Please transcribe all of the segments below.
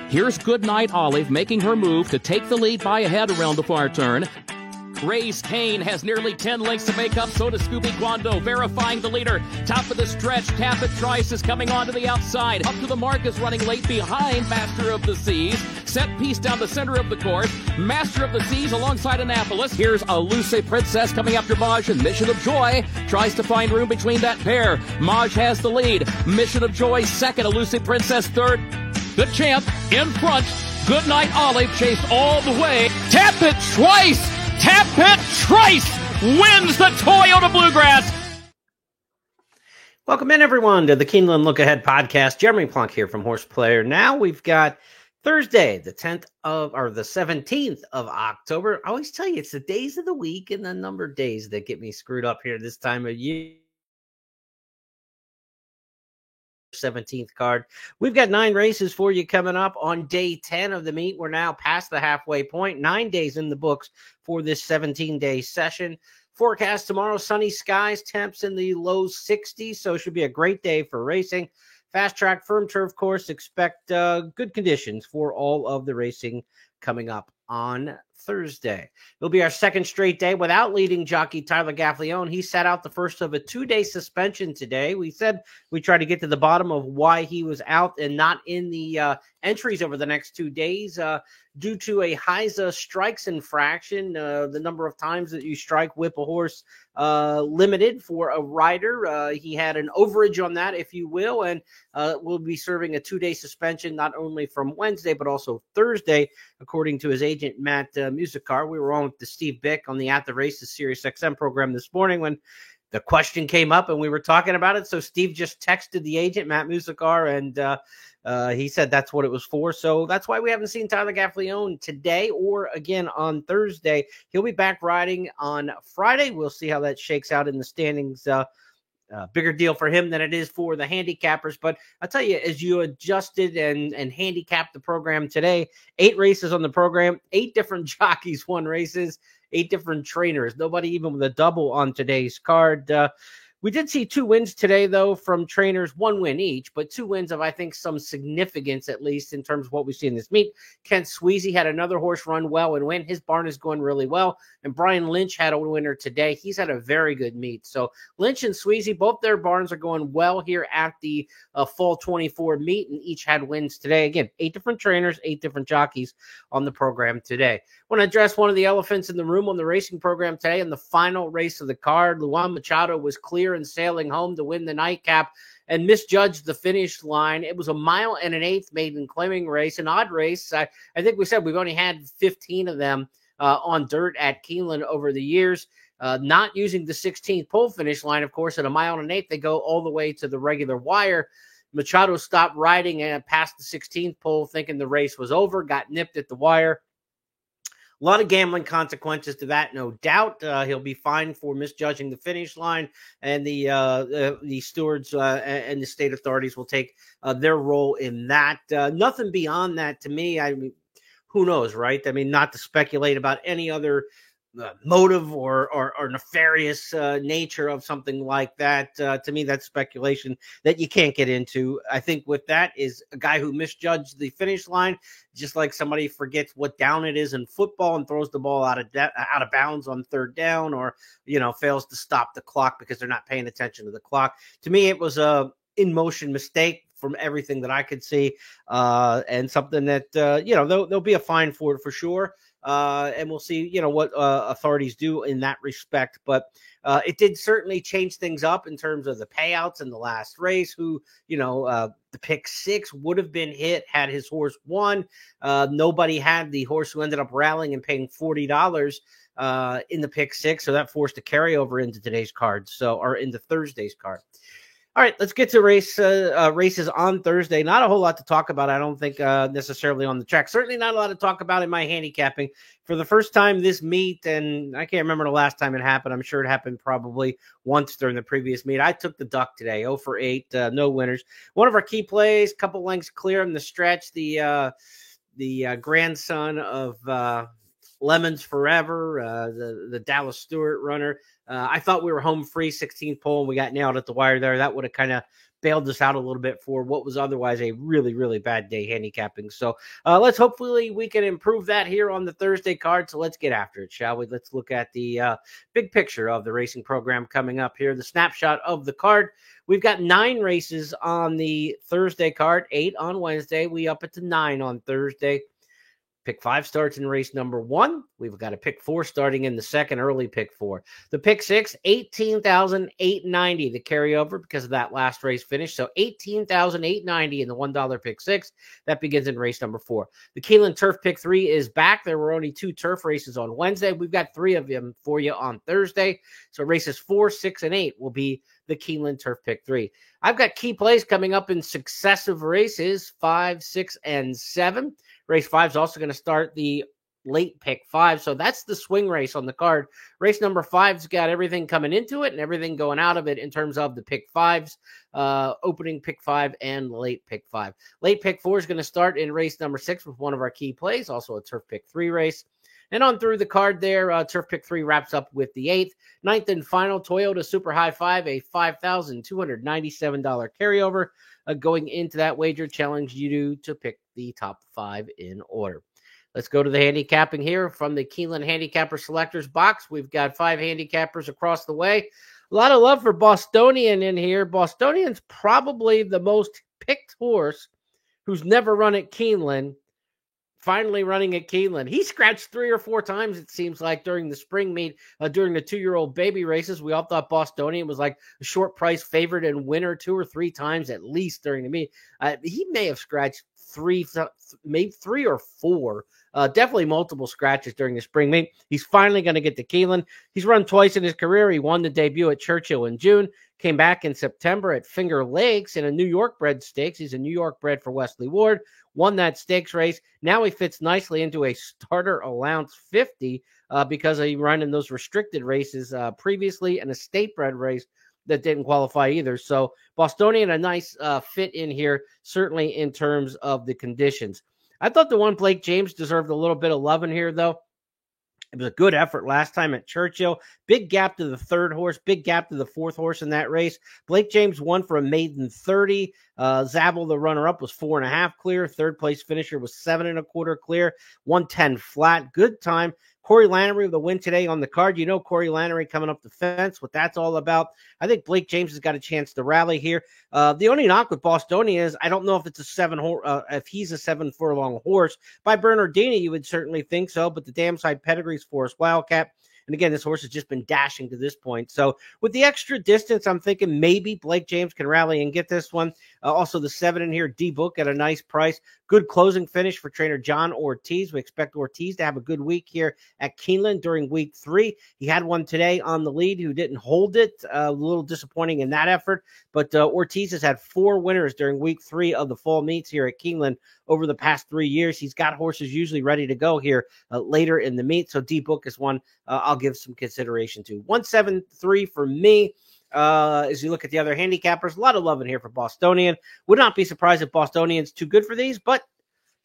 Here's Goodnight Olive making her move to take the lead by a head around the far turn. Race Kane has nearly 10 lengths to make up, so does Scooby Guando, verifying the leader. Top of the stretch, Cabot Trice is coming onto the outside. Up to the mark is running late behind Master of the Seas. Set piece down the center of the course. Master of the Seas alongside Annapolis. Here's Elusive Princess coming after Maj, and Mission of Joy tries to find room between that pair. Maj has the lead. Mission of Joy second, Elusive Princess third. The champ in front. Goodnight Olive chased all the way. Cabot Trice! Cabot Trice wins the Toyota Bluegrass. Welcome in, everyone, to the Keeneland Look Ahead podcast. Jeremy Plunk here from Horse Player. Now we've got Thursday, the 17th of October. I always tell you, it's the days of the week and the numbered days that get me screwed up here this time of year. 17th card. We've got 9 races for you coming up on day 10 of the meet. We're now past the halfway point. 9 days in the books for this 17-day session. Forecast tomorrow, sunny skies, temps in the low 60s, so it should be a great day for racing. Fast track, firm turf course, expect good conditions for all of the racing coming up on Thursday. It'll be our second straight day without leading jockey Tyler Gaffalione. He sat out the first of a 2-day suspension today. We said we tried to get to the bottom of why he was out and not in the entries over the next 2 days due to a HISA strikes infraction. The number of times that you strike, whip a horse limited for a rider. He had an overage on that, if you will, and will be serving a 2-day suspension not only from Wednesday but also Thursday, according to his agent Matt Musicar. We were on with the Steve Bick on the At the Races Sirius XM program this morning when the question came up and we were talking about it. So Steve just texted the agent, Matt Musicar, and he said that's what it was for. So that's why we haven't seen Tyler Gaffalione today or again on Thursday. He'll be back riding on Friday. We'll see how that shakes out in the standings. Bigger deal for him than it is for the handicappers. But I'll tell you, as you adjusted and handicapped the program today, 8 races on the program, 8 different jockeys won races, 8 different trainers. Nobody even with a double on today's card. We did see 2 wins today, though, from trainers, 1 win each, but 2 wins of, I think, some significance, at least in terms of what we see in this meet. Kent Sweezy had another horse run well and win. His barn is going really well. And Brian Lynch had a winner today. He's had a very good meet. So Lynch and Sweezy, both their barns are going well here at the Fall 24 meet, and each had wins today. Again, 8 different trainers, 8 different jockeys on the program today. I want to address one of the elephants in the room on the racing program today. In the final race of the card, Luan Machado was clear and sailing home to win the nightcap and misjudged the finish line. It was a 1 1/8 maiden claiming race, an odd race. I think we said we've only had 15 of them on dirt at Keeneland over the years. Not using the 16th pole finish line, of course, at a 1 1/8, they go all the way to the regular wire. Machado stopped riding and past the 16th pole thinking the race was over, got nipped at the wire. A lot of gambling consequences to that, no doubt. He'll be fined for misjudging the finish line, and the stewards and the state authorities will take their role in that. Nothing beyond that to me. I mean, who knows, right? I mean, not to speculate about any other motive or nefarious nature of something like that. To me, that's speculation that you can't get into. I think with that is a guy who misjudged the finish line, just like somebody forgets what down it is in football and throws the ball out of bounds on 3rd down, or fails to stop the clock because they're not paying attention to the clock. To me, it was a in motion mistake from everything that I could see, and something that there'll be a fine for it for sure. And we'll see, what authorities do in that respect. But it did certainly change things up in terms of the payouts in the last race. The pick 6 would have been hit had his horse won. Nobody had the horse who ended up rallying and paying $40 in the pick 6. So that forced a carryover into today's card, or into Thursday's card. All right, let's get to races on Thursday. Not a whole lot to talk about, I don't think, necessarily on the track. Certainly not a lot to talk about in my handicapping. For the first time this meet, and I can't remember the last time it happened. I'm sure it happened probably once during the previous meet. I took the duck today, 0 for 8, no winners. One of our key plays, couple lengths clear in the stretch. The grandson of Lemons Forever, the Dallas Stewart runner. I thought we were home free 16th pole, and we got nailed at the wire there. That would have kind of bailed us out a little bit for what was otherwise a really, really bad day handicapping. So let's hopefully we can improve that here on the Thursday card. So let's get after it, shall we? Let's look at the big picture of the racing program coming up here. The snapshot of the card. We've got 9 races on the Thursday card, 8 on Wednesday. We up it to 9 on Thursday. Pick 5 starts in race number 1. We've got a pick 4 starting in the second, early pick 4. The pick 6, 18,890, the carryover because of that last race finish. So 18,890 in the $1 pick 6. That begins in race number 4. The Keeneland Turf pick 3 is back. There were only 2 turf races on Wednesday. We've got 3 of them for you on Thursday. So races 4, 6, and 8 will be the Keeneland Turf pick 3. I've got key plays coming up in successive races 5, 6, and 7. Race 5 is also going to start the late pick 5. So that's the swing race on the card. Race number 5's got everything coming into it and everything going out of it in terms of the pick 5s, opening pick 5 and late pick 5. Late pick 4 is going to start in race number 6 with one of our key plays, also a turf pick 3 race. And on through the card there, turf pick 3 wraps up with the 8th. 9th and final, Toyota Super High 5, a $5,297 carryover. Going into that wager, challenge you to pick the top 5 in order. Let's go to the handicapping here from the Keeneland Handicapper Selectors box. We've got 5 handicappers across the way. A lot of love for Bostonian in here. Bostonian's probably the most picked horse who's never run at Keeneland. Finally running at Keeneland. He scratched 3 or 4 times, it seems like, during the spring meet, during the 2-year-old baby races. We all thought Bostonian was like a short price favorite and winner 2 or 3 times at least during the meet. He may have scratched 3, maybe 3 or 4. Definitely multiple scratches during the spring meet. He's finally going to get to Keeneland. He's run twice in his career. He won the debut at Churchill in June, came back in September at Finger Lakes in a New York bred stakes. He's a New York bred for Wesley Ward, won that stakes race. Now he fits nicely into a starter allowance 50 because he ran in those restricted races previously and a state bred race that didn't qualify either. So Bostonian, a nice fit in here, certainly in terms of the conditions. I thought the one Blake James deserved a little bit of love in here, though. It was a good effort last time at Churchill. Big gap to the 3rd horse, big gap to the 4th horse in that race. Blake James won for a maiden 30. Zabel, the runner-up, was 4.5 clear. 3rd place finisher was 7.25 clear. 110 flat. Good time. Corey Lanery with the win today on the card. You know Corey Lanery coming up the fence, what that's all about. I think Blake James has got a chance to rally here. The only knock with Bostonian is I don't know if it's if he's a 7 furlong horse. By Bernardini, you would certainly think so, but the damn side pedigree's Forest Wildcat. And again, this horse has just been dashing to this point. So with the extra distance, I'm thinking maybe Blake James can rally and get this one. Also, the 7 in here, D-Book at a nice price. Good closing finish for trainer John Ortiz. We expect Ortiz to have a good week here at Keeneland during week 3. He had one today on the lead who didn't hold it. A little disappointing in that effort. But Ortiz has had 4 winners during week 3 of the fall meets here at Keeneland over the past 3 years. He's got horses usually ready to go here later in the meet. So D-Book is one I'll give some consideration to. 173 for me. As you look at the other handicappers, a lot of love in here for Bostonian. Would not be surprised if Bostonian's too good for these, but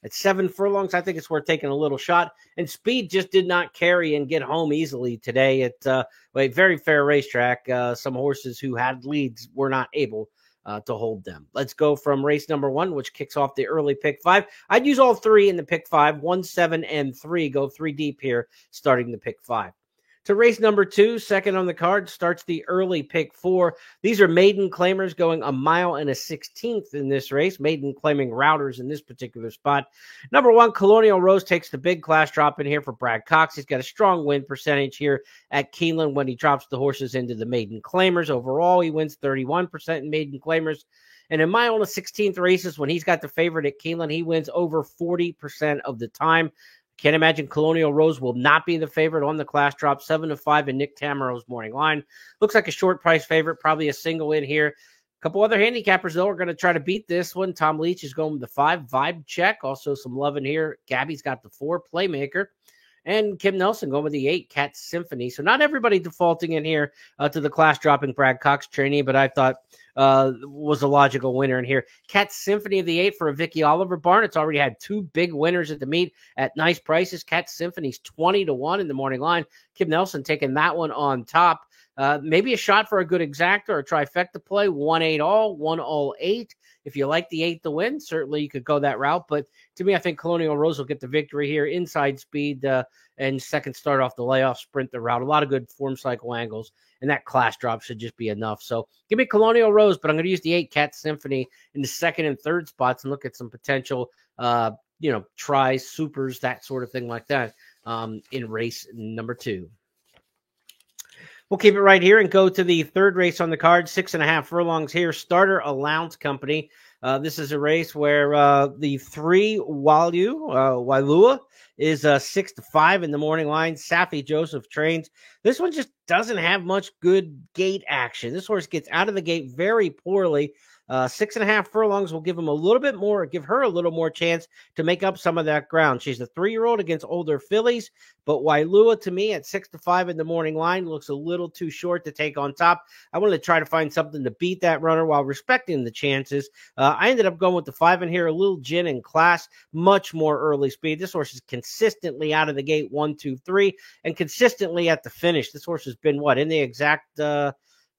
at 7 furlongs, I think it's worth taking a little shot. And speed just did not carry and get home easily today at a very fair racetrack. Some horses who had leads were not able to hold them. Let's go from race number 1, which kicks off the early pick 5. I'd use all 3 in the pick 5, 1, 7, and 3. Go 3 deep here, starting the pick 5. To race number 2, second on the card, starts the early pick 4. These are maiden claimers going 1 mile and a 16th in this race. Maiden claiming routers in this particular spot. Number 1, Colonial Rose takes the big class drop in here for Brad Cox. He's got a strong win percentage here at Keeneland when he drops the horses into the maiden claimers. Overall, he wins 31% in maiden claimers. And in 1 mile and a 16th races, when he's got the favorite at Keeneland, he wins over 40% of the time. Can't imagine Colonial Rose will not be the favorite on the class drop. 7-5 in Nick Tamaro's morning line. Looks like a short price favorite, probably a single in here. A couple other handicappers, though, are going to try to beat this one. Tom Leach is going with the 5, Vibe Check. Also some love in here. Gabby's got the 4, Playmaker. And Kim Nelson going with the 8, Cat Symphony. So not everybody defaulting in here to the class-dropping Brad Cox trainee, but I thought was a logical winner in here. Cat Symphony of the 8 for a Vicky Oliver barn. It's already had 2 big winners at the meet at nice prices. Cat Symphony's 20-1 in the morning line. Kim Nelson taking that one on top. Maybe a shot for a good exacta or a trifecta play. 1-8 all, 1 all 8. If you like the 8 to win, certainly you could go that route. But to me, I think Colonial Rose will get the victory here. Inside speed and second start off the layoff, sprint the route. A lot of good form cycle angles, and that class drop should just be enough. So give me Colonial Rose, but I'm going to use the 8 Cat Symphony in the second and third spots and look at some potential, tries, supers, that sort of thing like that in race number 2. We'll keep it right here and go to the third race on the card, 6.5 furlongs here. Starter Allowance Company. This is a race where the 3 Wailua is 6-5 in the morning line. Safi Joseph trains. This one just doesn't have much good gate action. This horse gets out of the gate very poorly. 6.5 furlongs will give him a little bit more, give her a little more chance to make up some of that ground. She's a 3-year-old against older fillies, but Wailua to me at 6-5 in the morning line looks a little too short to take on top. I wanted to try to find something to beat that runner while respecting the chances. I ended up going with the 5 in here, a little gin in class, much more early speed. This horse is consistently out of the gate 1, 2, 3, and consistently at the finish. This horse has been in the exact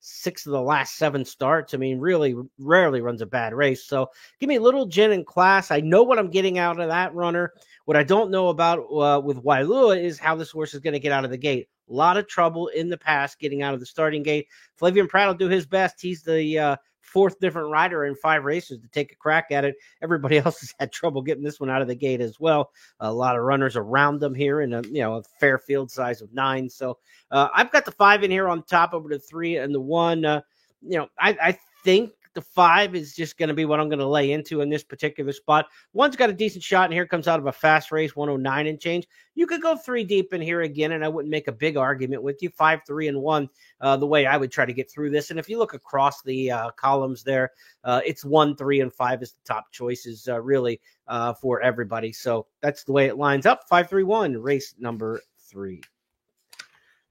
6 of the last 7 starts. I mean, really rarely runs a bad race. So give me a little gin in class. I know what I'm getting out of that runner. What I don't know about with Wailua is how this horse is going to get out of the gate. A lot of trouble in the past getting out of the starting gate. Flavian Pratt will do his best. He's the 4th different rider in 5 races to take a crack at it. Everybody else has had trouble getting this one out of the gate as well. A lot of runners around them here in a fair field size of 9. So I've got the 5 in here on top over the 3 and the 1. I think the 5 is just going to be what I'm going to lay into in this particular spot. 1's got a decent shot, and here comes out of a fast race, 109 and change. You could go 3 deep in here again, and I wouldn't make a big argument with you. 5, 3, and 1, the way I would try to get through this. And if you look across the columns there, it's 1, 3, and 5 is the top choices really for everybody. So that's the way it lines up. 5, 3, 1, race number 3.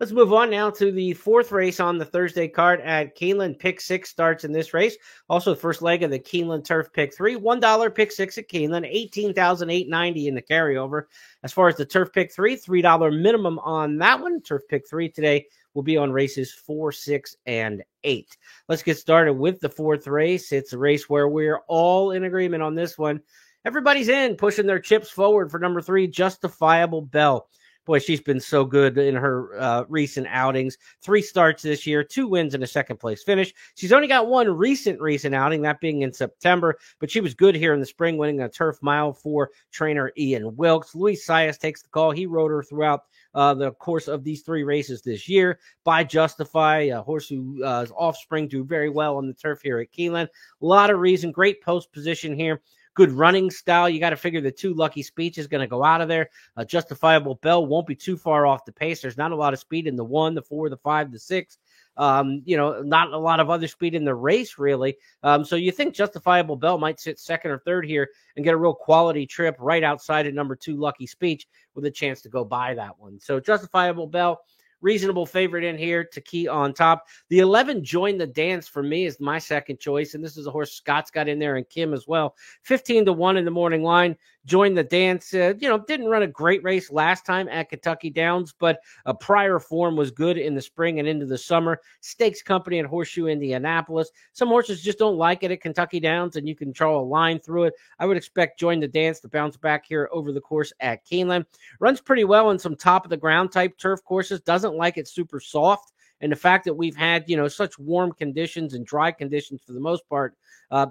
Let's move on now to the 4th race on the Thursday card at Keeneland. Pick 6 starts in this race. Also, the first leg of the Keeneland Turf Pick 3. $1 Pick 6 at Keeneland. $18,890 in the carryover. As far as the Turf Pick 3, $3 minimum on that one. Turf Pick 3 today will be on races 4, 6, and 8. Let's get started with the 4th race. It's a race where we're all in agreement on this one. Everybody's in, pushing their chips forward for number 3, Justifiable Bell. Boy, she's been so good in her recent outings. 3 starts this year, 2 wins and a second-place finish. She's only got 1 recent outing, that being in September, but she was good here in the spring, winning a turf mile for trainer Ian Wilkes. Luis Saez takes the call. He rode her throughout the course of these 3 races this year. By Justify, a horse whose offspring do very well on the turf here at Keeneland. A lot of reason, great post position here. Good running style. You got to figure the 2 Lucky Speech is going to go out of there. Justifiable Bell won't be too far off the pace. There's not a lot of speed in the 1, the 4, the 5, the 6. Not a lot of other speed in the race, really. So you think Justifiable Bell might sit 2nd or 3rd here and get a real quality trip right outside of number 2 Lucky Speech with a chance to go by that one. So Justifiable Bell, reasonable favorite in here to key on top. The 11 Join the Dance for me is my second choice, and this is a horse Scott's got in there and Kim as well. 15-1 in the morning line. Join the Dance, didn't run a great race last time at Kentucky Downs, but a prior form was good in the spring and into the summer. Stakes company at Horseshoe Indianapolis. Some horses just don't like it at Kentucky Downs, and you can draw a line through it. I would expect Join the Dance to bounce back here over the course at Keeneland. Runs pretty well in some top-of-the-ground type turf courses. Doesn't like it super soft. And the fact that we've had, such warm conditions and dry conditions for the most part,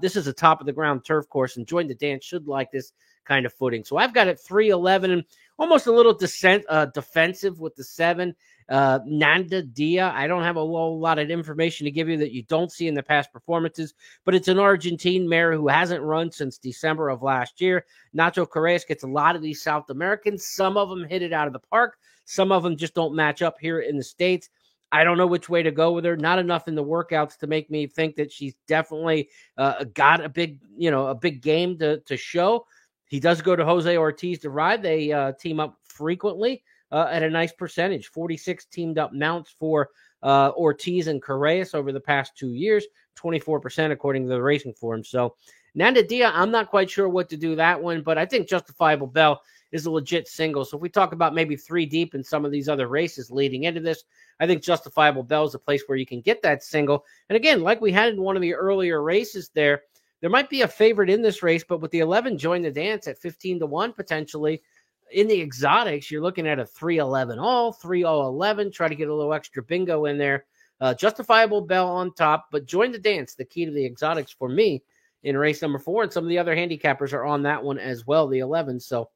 this is a top-of-the-ground turf course, and Join the Dance should like this kind of footing. So I've got it 3-11 and almost a little defensive with the 7. Nanda Dia. I don't have a lot of information to give you that you don't see in the past performances, but it's an Argentine mare who hasn't run since December of last year. Nacho Correas gets a lot of these South Americans. Some of them hit it out of the park. Some of them just don't match up here in the States. I don't know which way to go with her. Not enough in the workouts to make me think that she's definitely got a big game to show. He does go to Jose Ortiz to ride. They team up frequently. at a nice percentage. 46 teamed up mounts for Ortiz and Correas over the past 2 years, 24% according to the racing form. So Nanda Dia, I'm not quite sure what to do that one, but I think Justifiable Bell is a legit single. So if we talk about maybe 3 deep in some of these other races leading into this, I think Justifiable Bell is a place where you can get that single. And again, like we had in one of the earlier races there might be a favorite in this race, but with the 11 join the dance at 15-1 potentially, in the exotics, you're looking at a 3-11 all, 3-0-11, try to get a little extra bingo in there. Justifiable Bell on top, but join the dance, the key to the exotics for me in race number 4, and some of the other handicappers are on that one as well, the 11. So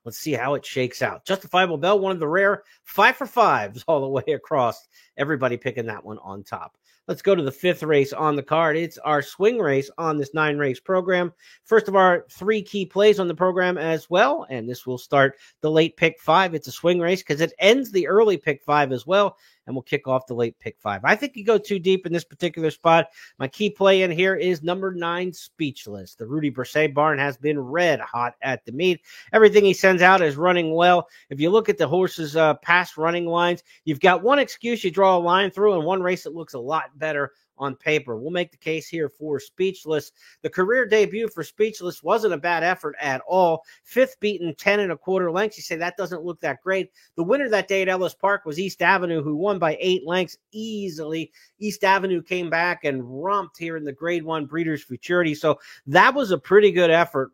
let's see how it shakes out. Justifiable Bell, one of the rare 5 for 5s all the way across. Everybody picking that one on top. Let's go to the 5th race on the card. It's our swing race on this 9-race program. First of our 3 key plays on the program as well, and this will start the late pick 5. It's a swing race because it ends the early pick 5 as well, and we'll kick off the late pick 5. I think you go too deep in this particular spot. My key play in here is number 9, Speechless. The Rudy Brisset barn has been red hot at the meet. Everything he sends out is running well. If you look at the horse's past running lines, you've got one excuse you draw a line through and one race that looks a lot better on paper. We'll make the case here for Speechless. The career debut for Speechless wasn't a bad effort at all. 5th beaten 10 1/4 lengths. You say that doesn't look that great. The winner that day at Ellis Park was East Avenue, who won by 8 lengths easily. East Avenue came back and romped here in the Grade 1 Breeders' Futurity. So that was a pretty good effort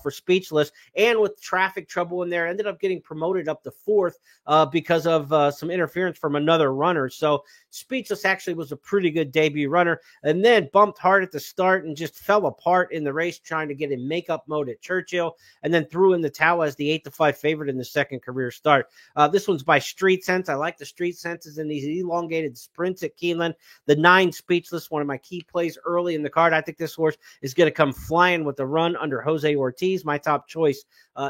for Speechless. And with traffic trouble in there, ended up getting promoted up to 4th because of some interference from another runner. So Speechless actually was a pretty good debut runner, and then bumped hard at the start and just fell apart in the race trying to get in makeup mode at Churchill, and then threw in the towel as the 8-5 favorite in the second career start. This one's by Street Sense. I like the Street Senses in these elongated sprints at Keeneland. The 9 Speechless, one of my key plays early in the card. I think this horse is going to come flying with the run under Jose Ortiz, my top choice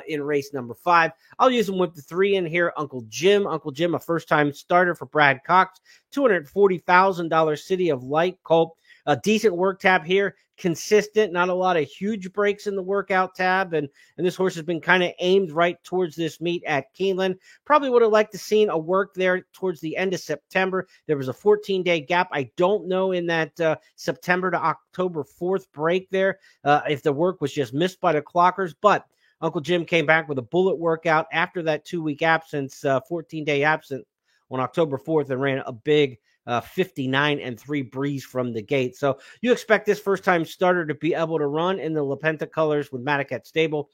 in race number 5. I'll use him with the 3 in here. Uncle Jim, a first-time starter for Brad Cox. $240,000 City of Light colt. A decent work tab here, consistent, not a lot of huge breaks in the workout tab, and this horse has been kind of aimed right towards this meet at Keeneland. Probably would have liked to seen a work there towards the end of September. There was a 14-day gap. I don't know in that September to October 4th break there if the work was just missed by the clockers, but Uncle Jim came back with a bullet workout after that 2-week absence, 14-day absence on October 4th, and ran a big 59-3 breeze from the gate. So you expect this first-time starter to be able to run in the LaPenta colors with Matacat Stable.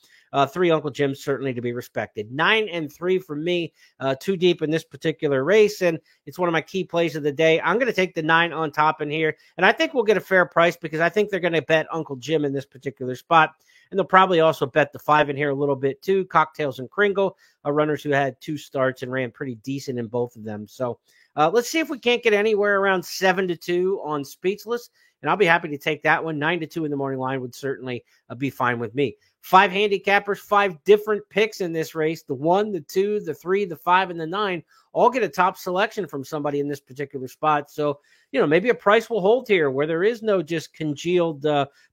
3 Uncle Jim's certainly to be respected. 9-3 for me, 2 deep in this particular race, and it's one of my key plays of the day. I'm going to take the 9 on top in here, and I think we'll get a fair price because I think they're going to bet Uncle Jim in this particular spot. And they'll probably also bet the 5 in here a little bit too. Cocktails and Kringle are runners who had 2 starts and ran pretty decent in both of them. So let's see if we can't get anywhere around 7-2 on Speechless. And I'll be happy to take that one. 9-2 in the morning line would certainly be fine with me. 5 handicappers, 5 different picks in this race. The 1, the 2, the 3, the 5, and the 9 all get a top selection from somebody in this particular spot. So, maybe a price will hold here where there is no just congealed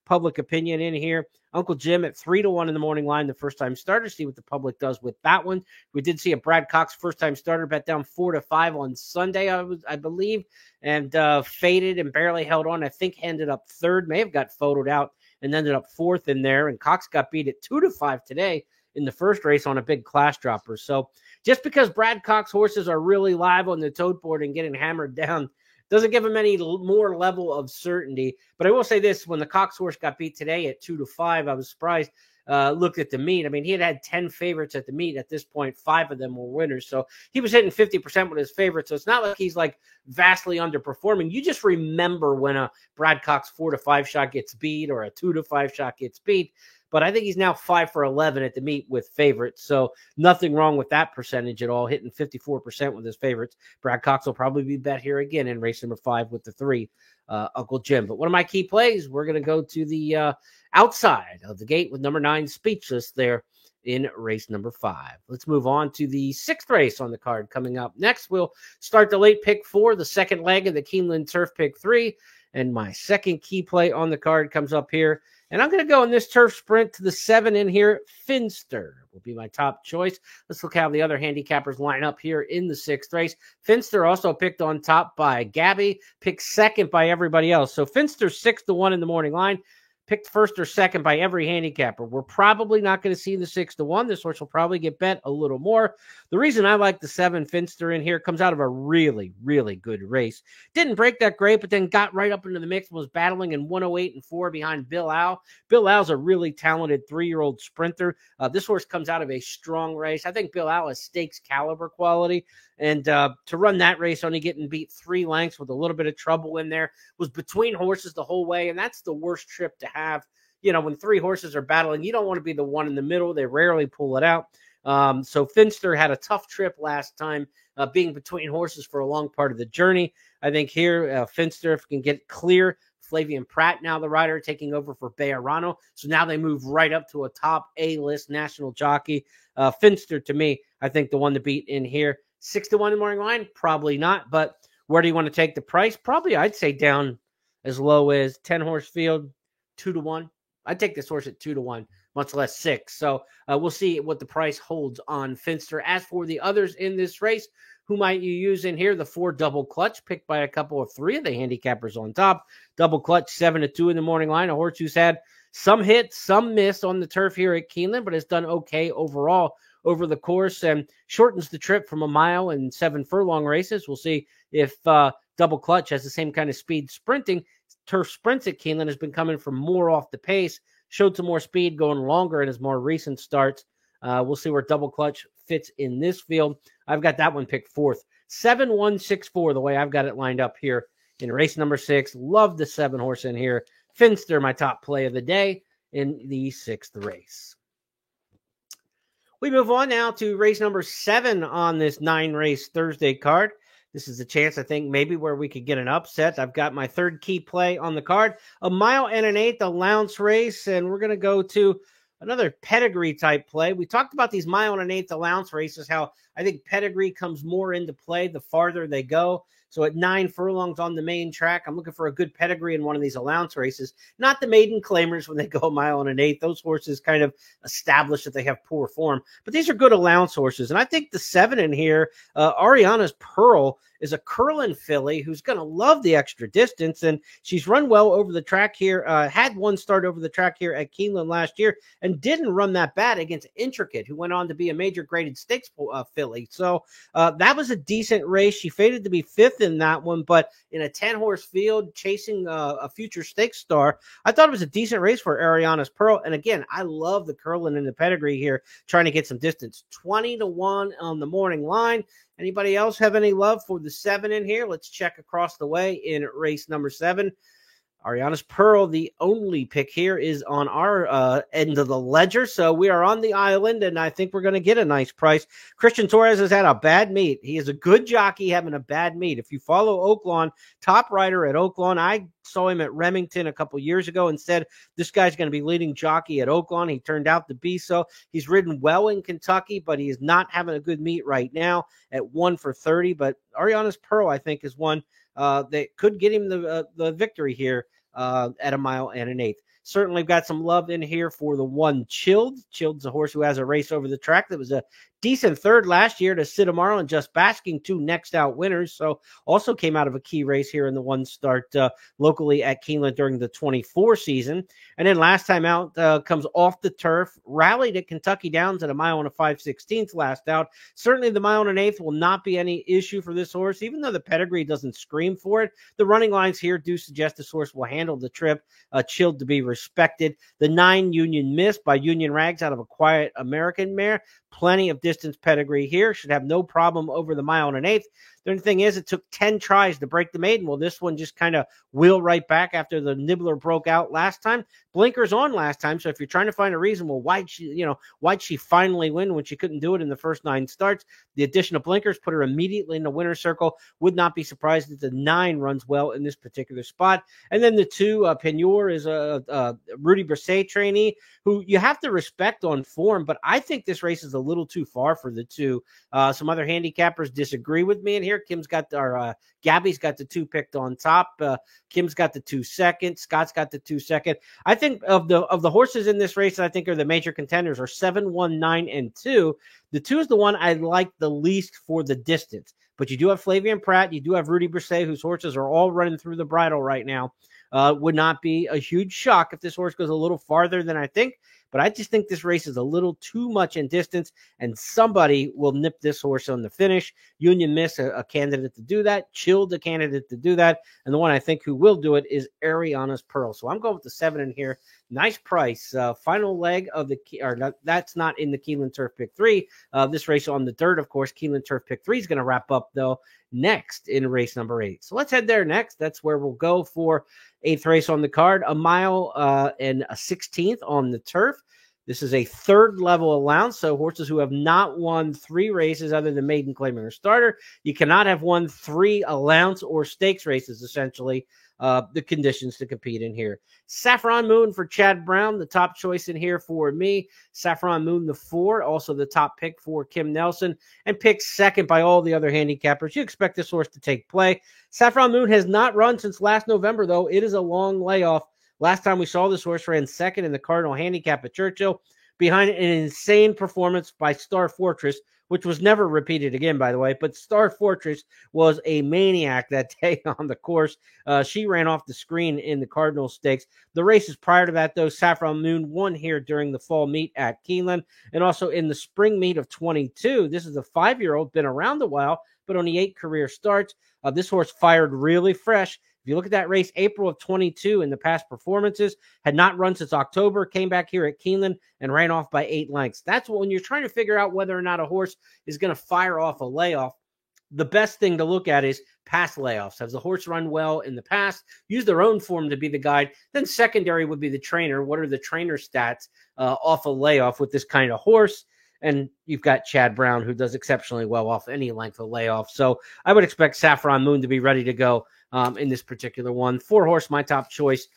public opinion in here. Uncle Jim at 3-1 in the morning line, the first-time starter. See what the public does with that one. We did see a Brad Cox first-time starter bet down 4-5 on Sunday, I believe, and faded and barely held on. I think ended up 3rd, may have got photoed out and ended up 4th in there. And Cox got beat at 2-5 today in the first race on a big class dropper. So just because Brad Cox horses are really live on the tote board and getting hammered down doesn't give him any more level of certainty. But I will say this, when the Cox horse got beat today at 2-5, I was surprised. Looked at the meet. I mean, he had 10 favorites at the meet. At this point, 5 of them were winners. So he was hitting 50% with his favorites. So it's not like he's like vastly underperforming. You just remember when a Brad Cox 4-5 shot gets beat or a 2-5 shot gets beat. But I think he's now 5 for 11 at the meet with favorites. So nothing wrong with that percentage at all, hitting 54% with his favorites. Brad Cox will probably be bet here again in race number 5 with the 3, Uncle Jim. But one of my key plays, we're going to go to the outside of the gate with number 9, Speechless there in race number 5. Let's move on to the 6th race on the card coming up. Next, we'll start the late pick 4, the second leg of the Keeneland Turf pick 3. And my second key play on the card comes up here. And I'm going to go in this turf sprint to the 7 in here. Finster will be my top choice. Let's look how the other handicappers line up here in the 6th race. Finster also picked on top by Gabby, picked second by everybody else. So Finster 6-1 in the morning line. Picked first or second by every handicapper. We're probably not going to see the 6-1. This horse will probably get bet a little more. The reason I like the 7 Finster in here comes out of a really, really good race. Didn't break that great, but then got right up into the mix and was battling in 108-4 behind Bill Au. Bill Au's a really talented 3-year-old sprinter. This horse comes out of a strong race. I think Bill Au has stakes caliber quality. And to run that race, only getting beat 3 lengths with a little bit of trouble in there, was between horses the whole way. And that's the worst trip to have. You know, when 3 horses are battling, you don't want to be the one in the middle. They rarely pull it out. So Finster had a tough trip last time, being between horses for a long part of the journey. I think here, Finster, if can get clear, Flavian Pratt now the rider taking over for Bejarano. So now they move right up to a top A-list national jockey. Finster, to me, I think the one to beat in here. 6-1 in the morning line? Probably not. But where do you want to take the price? Probably, I'd say down as low as 10-horse field, 2-1. I'd take this horse at 2-1, much less 6. So we'll see what the price holds on Finster. As for the others in this race, who might you use in here? The 4 Double Clutch, picked by a couple of 3 of the handicappers on top. Double Clutch, 7-2 in the morning line. A horse who's had some hits, some miss on the turf here at Keeneland, but has done okay overall over the course and shortens the trip from a mile and 7 furlong races. We'll see if Double Clutch has the same kind of speed sprinting. Turf sprints at Keeneland has been coming from more off the pace, showed some more speed going longer in his more recent starts. We'll see where Double Clutch fits in this field. I've got that one picked 4th. 7-1-6-4, the way I've got it lined up here in race number 6. Love the 7 horse in here. Finster, my top play of the day in the 6th race. We move on now to race number 7 on this 9-race Thursday card. This is a chance, I think, maybe where we could get an upset. I've got my 3rd key play on the card. 1 mile and an 1/8, a Lounce race, and we're going to go to another pedigree type play. We talked about these 1 mile and an 1/8 allowance races, how I think pedigree comes more into play the farther they go. So at 9 furlongs on the main track, I'm looking for a good pedigree in one of these allowance races. Not the maiden claimers when they go 1 mile and an 1/8. Those horses kind of establish that they have poor form. But these are good allowance horses. And I think the 7 in here, Ariana's Pearl, is a Curlin filly who's going to love the extra distance, and she's run well over the track here. Had one start over the track here at Keeneland last year and didn't run that bad against Intricate, who went on to be a major graded stakes filly. So that was a decent race. She faded to be 5th in that one, but in a 10-horse field chasing a future stakes star, I thought it was a decent race for Ariana's Pearl. And again, I love the Curlin in the pedigree here, trying to get some distance. 20-1 on the morning line. Anybody else have any love for the 7 in here? Let's check across the way in race number 7. Ariana's Pearl, the only pick here, is on our end of the ledger. So we are on the island, and I think we're going to get a nice price. Christian Torres has had a bad meet. He is a good jockey having a bad meet. If you follow Oaklawn, top rider at Oaklawn, I saw him at Remington a couple years ago and said, this guy's going to be leading jockey at Oaklawn. He turned out to be so. He's ridden well in Kentucky, but he is not having a good meet right now at 1 for 30. But Ariana's Pearl, I think, is one that could get him the victory here at 1 mile and an 1/8. Certainly got some love in here for the 1 Chilled. Chilled's a horse who has a race over the track that was a decent 3rd last year to Sidamaro and Just Basking, 2 next out winners. So also came out of a key race here in the 1 start locally at Keeneland during the 24 season. And then last time out comes off the turf, rallied at Kentucky Downs at 1 mile and a 5/16 last out. Certainly the 1 mile and an 1/8 will not be any issue for this horse, even though the pedigree doesn't scream for it. The running lines here do suggest this horse will handle the trip. Chilled to be respected. The 9 Union Miss by Union Rags out of a Quiet American mare. Plenty of distance pedigree here. Should have no problem over the 1 mile and an 1/8. The only thing is it took 10 tries to break the maiden. Well, this one just kind of wheeled right back after the nibbler broke out last time. Blinkers on last time. So if you're trying to find a reason, well, why'd she finally win when she couldn't do it in the first 9 starts? The addition of blinkers put her immediately in the winner's circle. Would not be surprised if the 9 runs well in this particular spot. And then the 2, Penure, is a Rudy Brisset trainee who you have to respect on form, but I think this race is a little too far are for the 2. Some other handicappers disagree with me in here. Gabby's got the 2 picked on top. Kim's got the 2 second. Scott's got the 2 second. I think of the horses in this race that I think are the major contenders are 7, 1, 9, and 2. The 2 is the one I like the least for the distance. But you do have Flavien Prat. You do have Rudy Brisset, whose horses are all running through the bridle right now. Would not be a huge shock if this horse goes a little farther than I think. But I just think this race is a little too much in distance, and somebody will nip this horse on the finish. Union Miss, a candidate to do that. Chilled, a candidate to do that. And the one I think who will do it is Ariana's Pearl. So I'm going with the 7 in here. Nice price. Final leg of that's not in the Keeneland Turf Pick 3. This race on the dirt, of course, Keeneland Turf Pick 3 is going to wrap up, though, next in race number 8. So let's head there next. That's where we'll go for 8th race on the card, a mile and a 16th on the turf. This is a 3rd level allowance, so horses who have not won 3 races other than maiden, claiming, or starter. You cannot have won 3 allowance or stakes races, essentially, the conditions to compete in here. Saffron Moon for Chad Brown, the top choice in here for me. Saffron Moon, the 4, also the top pick for Kim Nelson, and picked second by all the other handicappers. You expect this horse to take play. Saffron Moon has not run since last November, though. It is a long layoff. Last time we saw this horse ran second in the Cardinal Handicap at Churchill behind an insane performance by Star Fortress, which was never repeated again, by the way. But Star Fortress was a maniac that day on the course. She ran off the screen in the Cardinal Stakes. The races prior to that, though, Saffron Moon won here during the fall meet at Keeneland and also in the spring meet of 22. This is a 5-year-old, been around a while, but only 8 career starts. This horse fired really fresh. If you look at that race, April of 22 in the past performances, had not run since October, came back here at Keeneland and ran off by 8 lengths. That's when you're trying to figure out whether or not a horse is going to fire off a layoff. The best thing to look at is past layoffs. Has the horse run well in the past? Use their own form to be the guide. Then secondary would be the trainer. What are the trainer stats off a layoff with this kind of horse? And you've got Chad Brown, who does exceptionally well off any length of layoff. So I would expect Saffron Moon to be ready to go in this particular one. 4 horse, my top choice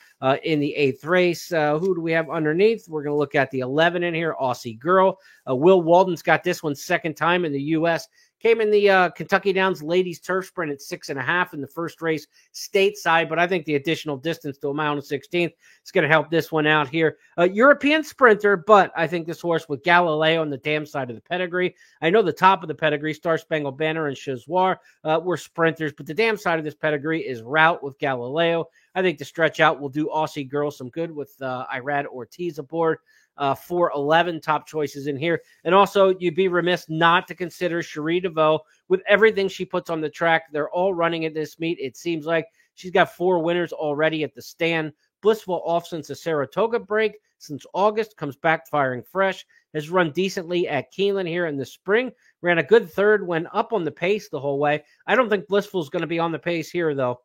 in the 8th race. Who do we have underneath? We're going to look at the 11 in here, Aussie Girl. Will Walden's got this one second time in the U.S. Came in the Kentucky Downs Ladies Turf Sprint at 6.5 in the first race stateside, but I think the additional distance to a mile and 16th is going to help this one out here. European sprinter, but I think this horse with Galileo on the damn side of the pedigree. I know the top of the pedigree, Star Spangled Banner and Chazoir, were sprinters, but the damn side of this pedigree is Route with Galileo. I think the stretch out will do Aussie Girl some good with Irad Ortiz aboard. 4-11 top choices in here. And also, you'd be remiss not to consider Cherie DeVoe with everything she puts on the track. They're all running at this meet. It seems like she's got 4 winners already at the stand. Blissful off since the Saratoga break. Since August, comes back firing fresh. Has run decently at Keeneland here in the spring. Ran a good 3rd, went up on the pace the whole way. I don't think Blissful's going to be on the pace here, though.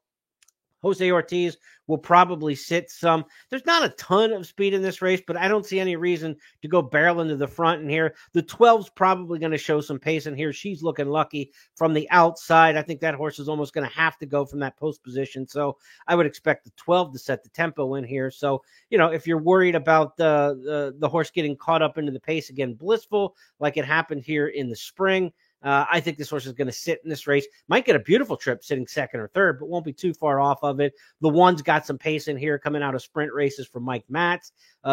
Jose Ortiz will probably sit some. There's not a ton of speed in this race, but I don't see any reason to go barrel into the front in here. The 12's probably going to show some pace in here. She's looking lucky from the outside. I think that horse is almost going to have to go from that post position. So I would expect the 12 to set the tempo in here. So, if you're worried about the horse getting caught up into the pace again, Blissful, like it happened here in the spring, I think this horse is going to sit in this race. Might get a beautiful trip sitting 2nd or 3rd, but won't be too far off of it. The 1's got some pace in here coming out of sprint races from Mike Matz.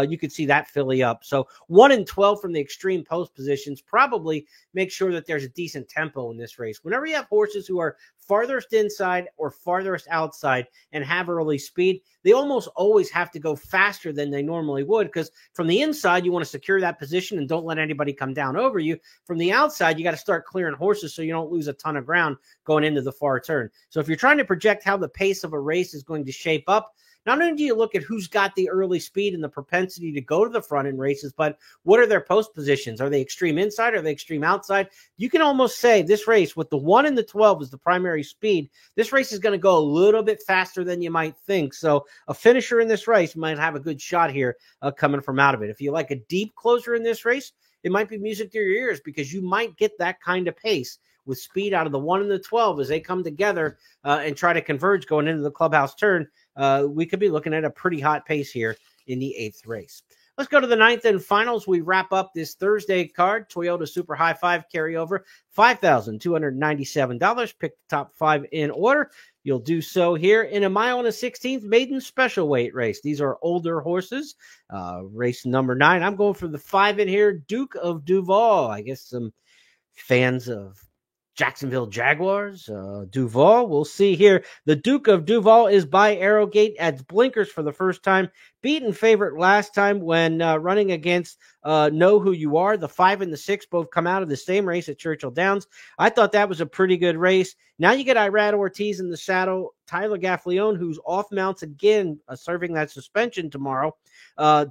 You could see that filly up. So 1 and 12 from the extreme post positions probably make sure that there's a decent tempo in this race. Whenever you have horses who are farthest inside or farthest outside and have early speed, they almost always have to go faster than they normally would, because from the inside, you want to secure that position and don't let anybody come down over you. From the outside, you got to start clearing horses so you don't lose a ton of ground going into the far turn. So if you're trying to project how the pace of a race is going to shape up, not only do you look at who's got the early speed and the propensity to go to the front in races, but what are their post positions? Are they extreme inside? Are they extreme outside? You can almost say this race with the 1 and the 12 as the primary speed, this race is going to go a little bit faster than you might think. So a finisher in this race might have a good shot here coming from out of it. If you like a deep closer in this race, it might be music to your ears, because you might get that kind of pace with speed out of the 1 and the 12 as they come together and try to converge going into the clubhouse turn. We could be looking at a pretty hot pace here in the 8th race. Let's go to the ninth and finals. We wrap up this Thursday card. Toyota Super High Five carryover, $5,297. Pick the top 5 in order. You'll do so here in a mile and a 16th maiden special weight race. These are older horses. Race number 9. I'm going for the 5 in here, Duke of Duval. I guess some fans of Jacksonville Jaguars, Duval. We'll see here. The Duke of Duval is by Arrowgate, adds blinkers for the first time. Beaten favorite last time when running against Know Who You Are. The 5 and the 6 both come out of the same race at Churchill Downs. I thought that was a pretty good race. Now you get Irad Ortiz in the saddle. Tyler Gaffalione, who's off mounts again, serving that suspension tomorrow.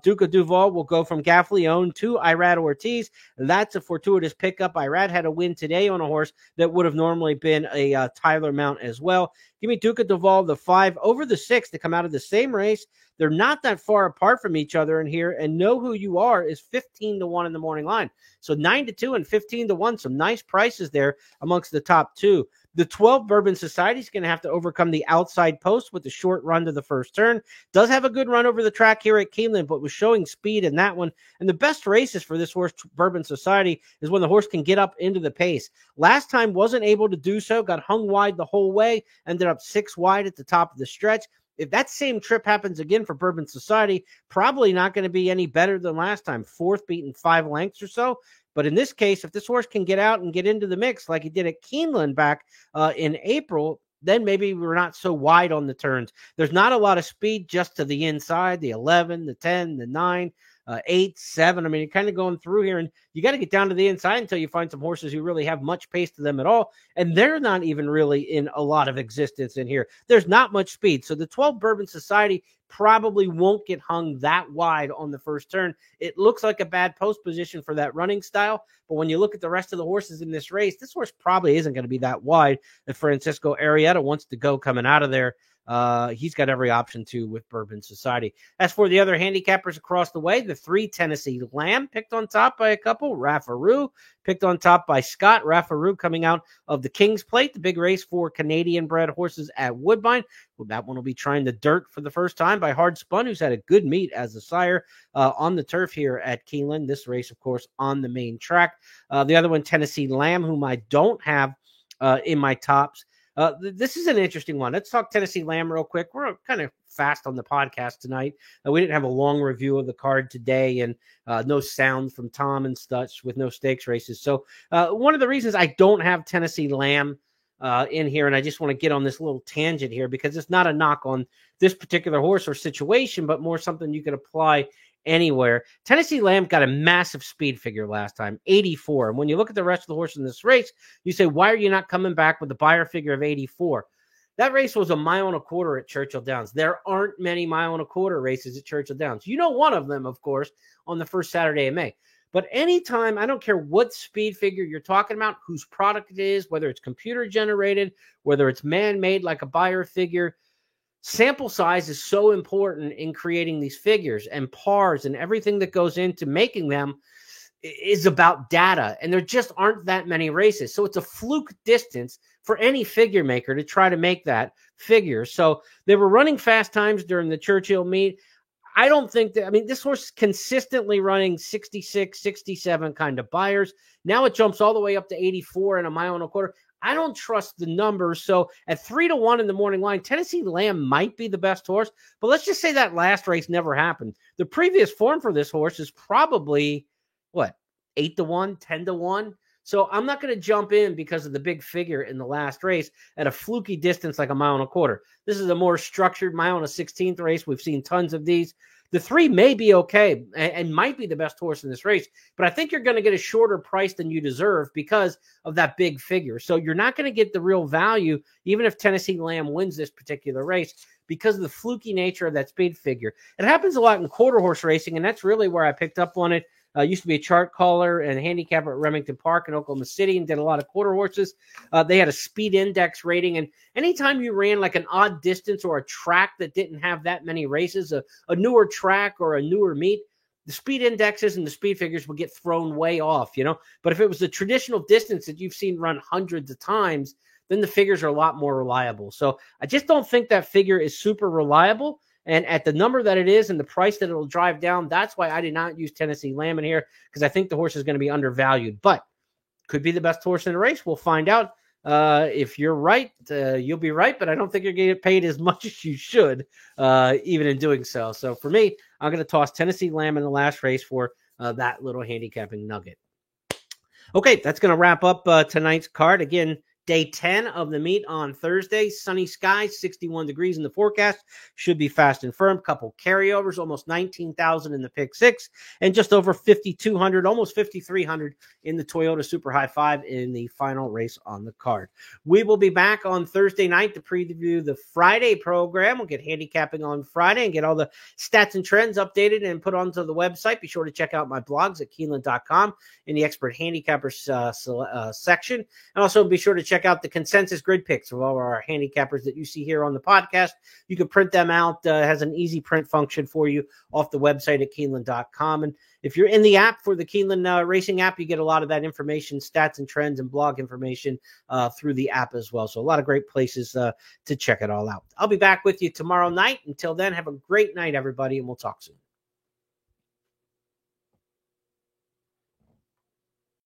Duke of Duval will go from Gaffalione to Irad Ortiz. That's a fortuitous pickup. Irad had a win today on a horse that would have normally been a Tyler mount as well. Give me Duke of Duval, the 5 over the 6 to come out of the same race. They're not that far apart from each other in here, and Know Who You Are is 15-1 in the morning line. So 9-2 and 15-1, some nice prices there amongst the top 2. The 12 Bourbon Society is going to have to overcome the outside post with the short run to the first turn. Does have a good run over the track here at Keeneland, but was showing speed in that one. And the best races for this horse, Bourbon Society, is when the horse can get up into the pace. Last time wasn't able to do so, got hung wide the whole way, ended up 6 wide at the top of the stretch. If that same trip happens again for Bourbon Society, probably not going to be any better than last time. 4th, beaten 5 lengths or so. But in this case, if this horse can get out and get into the mix like he did at Keeneland back in April, then maybe we're not so wide on the turns. There's not a lot of speed just to the inside, the 11, the 10, the 9, 8, 7. I mean, you're kind of going through here, and you got to get down to the inside until you find some horses who really have much pace to them at all. And they're not even really in a lot of existence in here. There's not much speed. So the 12 Bourbon Society probably won't get hung that wide on the first turn. It looks like a bad post position for that running style, but when you look at the rest of the horses in this race, this horse probably isn't going to be that wide if Francisco Arrieta wants to go coming out of there. He's got every option to with Bourbon Society. As for the other handicappers across the way, the 3 Tennessee Lamb picked on top by a couple. Raffaroo picked on top by Scott. Raffaroo coming out of the King's Plate, the big race for Canadian-bred horses at Woodbine. Well, that one will be trying the dirt for the first time by Hard Spun, who's had a good meet as a sire on the turf here at Keeneland. This race, of course, on the main track. The other one, Tennessee Lamb, whom I don't have in my tops. This is an interesting one. Let's talk Tennessee Lamb real quick. We're kind of fast on the podcast tonight. We didn't have a long review of the card today, and no sound from Tom and such with no stakes races. So one of the reasons I don't have Tennessee Lamb in here, and I just want to get on this little tangent here because it's not a knock on this particular horse or situation, but more something you could apply anywhere. Tennessee Lamb got a massive speed figure last time, 84. And when you look at the rest of the horses in this race, you say, why are you not coming back with the buyer figure of 84? That race was a 1.25 miles at Churchill Downs. There aren't many 1.25 miles races at Churchill Downs. You know one of them, of course, on the first Saturday of May. But anytime, I don't care what speed figure you're talking about, whose product it is, whether it's computer generated, whether it's man-made like a buyer figure, sample size is so important in creating these figures, and pars and everything that goes into making them is about data. And there just aren't that many races. So it's a fluke distance for any figure maker to try to make that figure. So they were running fast times during the Churchill meet. I don't think that, I mean, this horse is consistently running 66, 67 kind of buyers. Now it jumps all the way up to 84 in a 1.25 miles. I don't trust the numbers. So at 3-1 in the morning line, Tennessee Lamb might be the best horse. But let's just say that last race never happened. The previous form for this horse is probably, 8-1, 10-1. So I'm not going to jump in because of the big figure in the last race at a fluky distance like a 1.25 miles. This is a more structured 1.16 mile race. We've seen tons of these. The 3 may be okay and might be the best horse in this race, but I think you're going to get a shorter price than you deserve because of that big figure. So you're not going to get the real value, even if Tennessee Lamb wins this particular race, because of the fluky nature of that speed figure. It happens a lot in quarter horse racing, and that's really where I picked up on it. Used to be a chart caller and handicapper at Remington Park in Oklahoma City and did a lot of quarter horses. They had a speed index rating. And anytime you ran like an odd distance or a track that didn't have that many races, a newer track or a newer meet, the speed indexes and the speed figures would get thrown way off, you know. But if it was the traditional distance that you've seen run hundreds of times, then the figures are a lot more reliable. So I just don't think that figure is super reliable. And at the number that it is and the price that it'll drive down, that's why I did not use Tennessee Lamb in here, because I think the horse is going to be undervalued. But could be the best horse in the race. We'll find out. If you're right, you'll be right, but I don't think you're going to get paid as much as you should, even in doing so. So for me, I'm going to toss Tennessee Lamb in the last race for that little handicapping nugget. Okay, that's going to wrap up tonight's card. Again, day 10 of the meet on Thursday. Sunny skies, 61 degrees in the forecast. Should be fast and firm. Couple carryovers, almost 19,000 in the pick six, and just over 5,200, almost 5,300 in the Toyota Super High Five in the final race on the card. We will be back on Thursday night to preview the Friday program. We'll get handicapping on Friday and get all the stats and trends updated and put onto the website. Be sure to check out my blogs at Keeneland.com in the Expert Handicappers section. And also be sure to check out the consensus grid picks of all our handicappers that you see here on the podcast. You can print them out. It has an easy print function for you off the website at Keeneland.com. And if you're in the app for the Keeneland Racing app, you get a lot of that information, stats and trends and blog information through the app as well. So a lot of great places to check it all out. I'll be back with you tomorrow night. Until then, have a great night, everybody, and we'll talk soon.